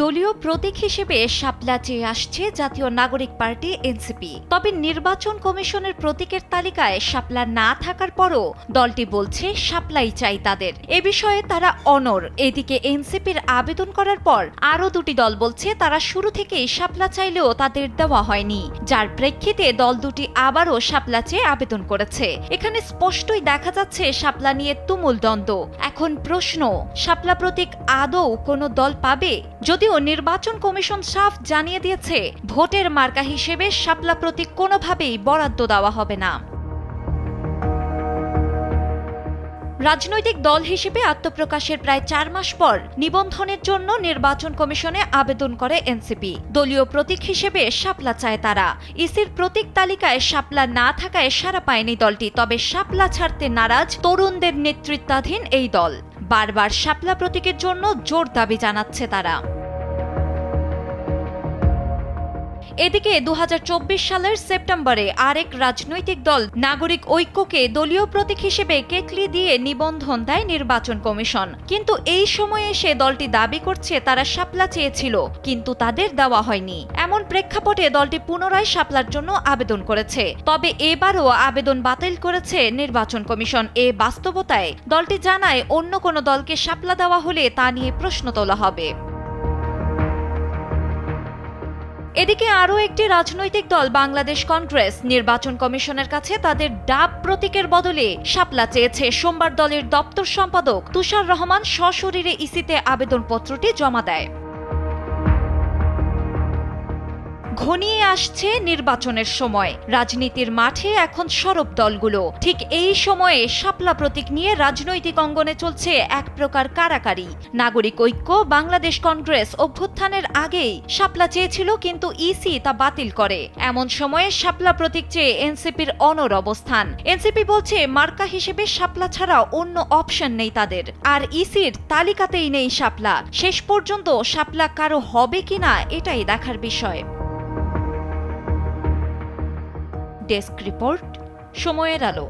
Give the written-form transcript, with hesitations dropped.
দলীয় প্রতীক হিসেবে শাপলা চেয়ে আসছে জাতীয় নাগরিক পার্টি এনসিপি। তবে নির্বাচন কমিশনের প্রতীকের তালিকায় শাপলা না থাকার পরও দলটি বলছে শাপলাই চাই তাদের। এ বিষয়ে তারা অনড়। এদিকে এনসিপির আবেদন করার পর আরও দুটি দল বলছে তারা শুরু থেকেই শাপলা চাইলেও তাদের দেওয়া হয়নি, যার প্রেক্ষিতে দল দুটি আবারও শাপলা চেয়ে আবেদন করেছে। এখানে স্পষ্টই দেখা যাচ্ছে শাপলা নিয়ে তুমুল দ্বন্দ্ব। এখন প্রশ্ন, শাপলা প্রতীক আদৌ কোনো দল পাবে? যদিও নির্বাচন কমিশন সাফ জানিয়ে দিয়েছে ভোটের মার্কা হিসেবে শাপলা প্রতীক কোনোভাবেই বরাদ্দ দেওয়া হবে না। রাজনৈতিক দল হিসেবে আত্মপ্রকাশের প্রায় 4 মাস পর নিবন্ধনের জন্য নির্বাচন কমিশনে আবেদন করে এনসিপি। দলীয় প্রতীক হিসেবে শাপলা চায় তারা। ইসির প্রতীক তালিকায় শাপলা না থাকায় সাড়া পায়নি দলটি। তবে শাপলা ছাড়তে নারাজ তরুণদের নেতৃত্বাধীন এই দল। বারবার শাপলা প্রতীকের জন্য জোর দাবি জানাচ্ছে তারা। এদিকে 2024 সালের সেপ্টেম্বরে আরেক রাজনৈতিক দল নাগরিক ঐক্যকে দলীয় প্রতীক হিসেবে কেটলি দিয়ে নিবন্ধন দেয় নির্বাচন কমিশন। কিন্তু এই সময়ে এসে দলটি দাবি করছে তারা শাপলা চেয়েছিল, কিন্তু তাদের দেওয়া হয়নি। এমন প্রেক্ষাপটে দলটি পুনরায় শাপলার জন্য আবেদন করেছে। তবে এবারও আবেদন বাতিল করেছে নির্বাচন কমিশন। এ বাস্তবতায় দলটি জানায় অন্য কোনো দলকে শাপলা দেওয়া হলে তা নিয়ে প্রশ্ন তোলা হবে। এদিকে আরও একটি রাজনৈতিক দল বাংলাদেশ কংগ্রেস নির্বাচন কমিশনের কাছে তাদের ডাব প্রতীকের বদলে শাপলা চেয়েছে। সোমবার দলের দপ্তর সম্পাদক তুষার রহমান সশরীরে ইসিতে আবেদনপত্রটি জমা দেয়। ঘনিয়ে আসছে নির্বাচনের সময়। রাজনীতির মাঠে এখন সরব দলগুলো। ঠিক এই সময়ে শাপলা প্রতীক নিয়ে রাজনৈতিক অঙ্গনে চলছে এক প্রকার কারাকারি। নাগরিক ঐক্য বাংলাদেশ কংগ্রেস অভ্যুত্থানের আগেই শাপলা চেয়েছিল, কিন্তু ইসি তা বাতিল করে। এমন সময়ে শাপলা প্রতীক চেয়ে এনসিপির অনড় অবস্থান। এনসিপি বলছে মার্কা হিসেবে শাপলা ছাড়া অন্য অপশন নেই তাদের। আর ইসির তালিকাতেই নেই শাপলা। শেষ পর্যন্ত শাপলা কারো হবে কিনা এটাই দেখার বিষয়। ডেস্ক রিপোর্ট, সময়ের আলো।